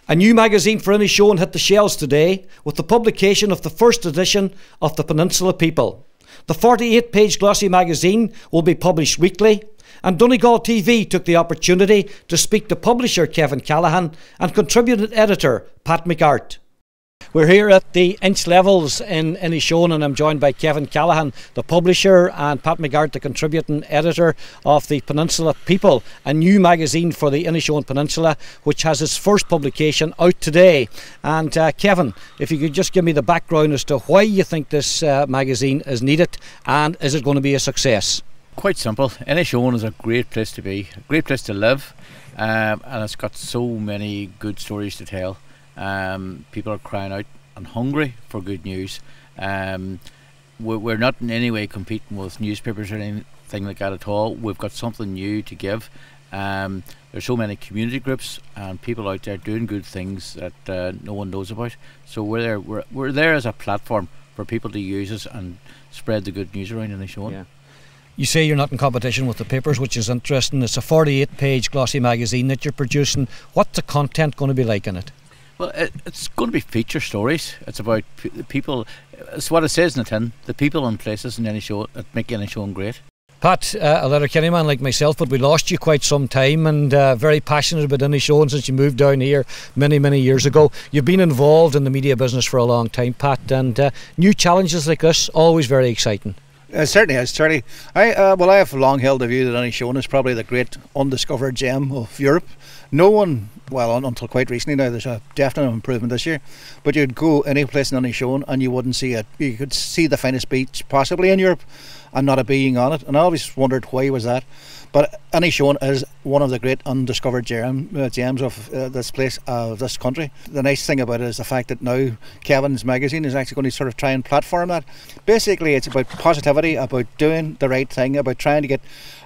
A new magazine for Inishowen hit the shelves today with the publication of the first edition of the Peninsula People. The 48-page glossy magazine will be published weekly, and DonegalTV took the opportunity to speak to publisher Kevin Callaghan and contributing editor Pat McArt. We're here at the Inch Levels in Inishowen, and I'm joined by Kevin Callaghan, the publisher, and Pat McArt, the contributing editor of the Peninsula People, a new magazine for the Inishowen Peninsula, which has its first publication out today. And Kevin, if you could just give me the background as to why you think this magazine is needed, and is it going to be a success? Quite simple. Inishowen is a great place to be, a great place to live, and it's got so many good stories to tell. People are crying out and hungry for good news. We're not in any way competing with newspapers or anything like that at all. We've got something new to give. There's so many community groups and people out there doing good things that no one knows about. So we're there as a platform for people to use us and spread the good news around Inishowen. Yeah. You say you're not in competition with the papers, which is interesting. It's a 48-page glossy magazine that you're producing. What's the content going to be like in it? Well, it's going to be feature stories. It's about people. It's what it says in the tin. The people and places in Inishowen that make Inishowen great. Pat, a Letterkenny man like myself, but we lost you quite some time, and very passionate about Inishowen since you moved down here many years ago. You've been involved in the media business for a long time, Pat, and new challenges like this, always very exciting. It certainly is, Charlie. I have long held the view that Inishowen is probably the great undiscovered gem of Europe. No one, well, until quite recently now, there's a definite improvement this year, but you'd go any place in Inishowen and you wouldn't see it. You could see the finest beach possibly in Europe and not a being on it, and I always wondered why was that. But Inishowen is one of the great undiscovered gems of this place, this country. The nice thing about it is the fact that now Kevin's magazine is actually going to sort of try and platform that. Basically, it's about positivity, about doing the right thing, about trying to get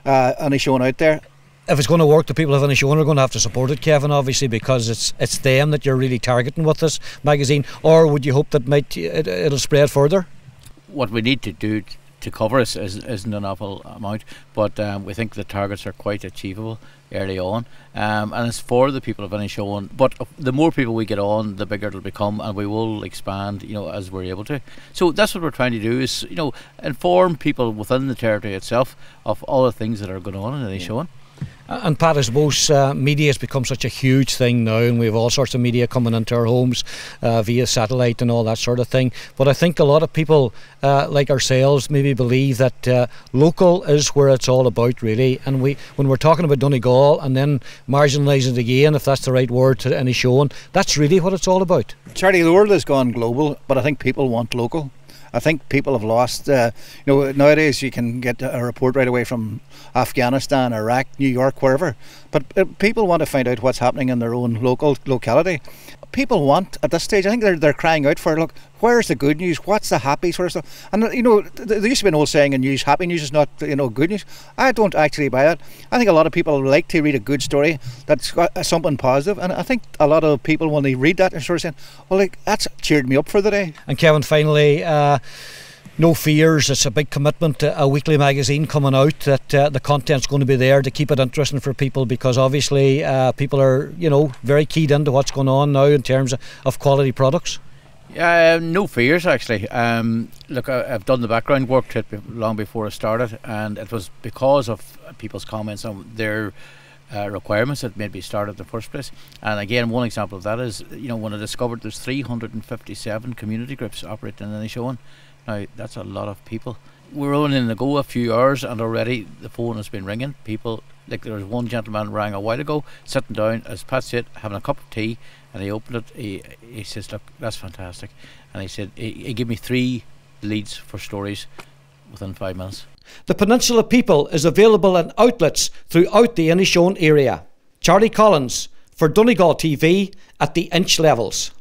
Inishowen out there. If it's going to work, the people of Inishowen are going to have to support it, Kevin, obviously, because it's them that you're really targeting with this magazine. Or would you hope that it'll spread further? What we need to do to cover isn't an awful amount, but we think the targets are quite achievable early on, and it's for the people of Inishowen. But the more people we get on, the bigger it'll become, and we will expand, as we're able to. So that's what we're trying to do, is inform people within the territory itself of all the things that are going on in Inishowen. And Pat, I suppose media has become such a huge thing now, and we have all sorts of media coming into our homes via satellite and all that sort of thing. But I think a lot of people like ourselves maybe believe that local is where it's all about, really. And when we're talking about Donegal and then marginalising it again, if that's the right word, to Inishowen, that's really what it's all about. Charlie, the world has gone global, but I think people want local. I think people have lost, nowadays you can get a report right away from Afghanistan, Iraq, New York, wherever. But people want to find out what's happening in their own locality. People want, at this stage, I think they're crying out for, look, where's the good news? What's the happy sort of stuff? And, there used to be an old saying in news, happy news is not, good news. I don't actually buy that. I think a lot of people like to read a good story that's got something positive, and I think a lot of people, when they read that, are sort of saying, well, that's cheered me up for the day. And Kevin, finally, no fears, it's a big commitment, a weekly magazine coming out, that the content's going to be there to keep it interesting for people, because obviously people are, very keyed into what's going on now in terms of quality products. No fears, actually. Look, I've done the background work to it long before I started, and it was because of people's comments on their requirements that made me start in the first place. And again, one example of that is, when I discovered there's 357 community groups operating in Inishowen. Now, that's a lot of people. We're only in the go a few hours, and already the phone has been ringing. People, like there was one gentleman rang a while ago, sitting down, as Pat said, having a cup of tea, and he opened it. He says, look, that's fantastic. And he said, he gave me 3 leads for stories within 5 minutes. The Peninsula People is available in outlets throughout the Inishowen area. Charlie Collins for DonegalTV at the Inch Levels.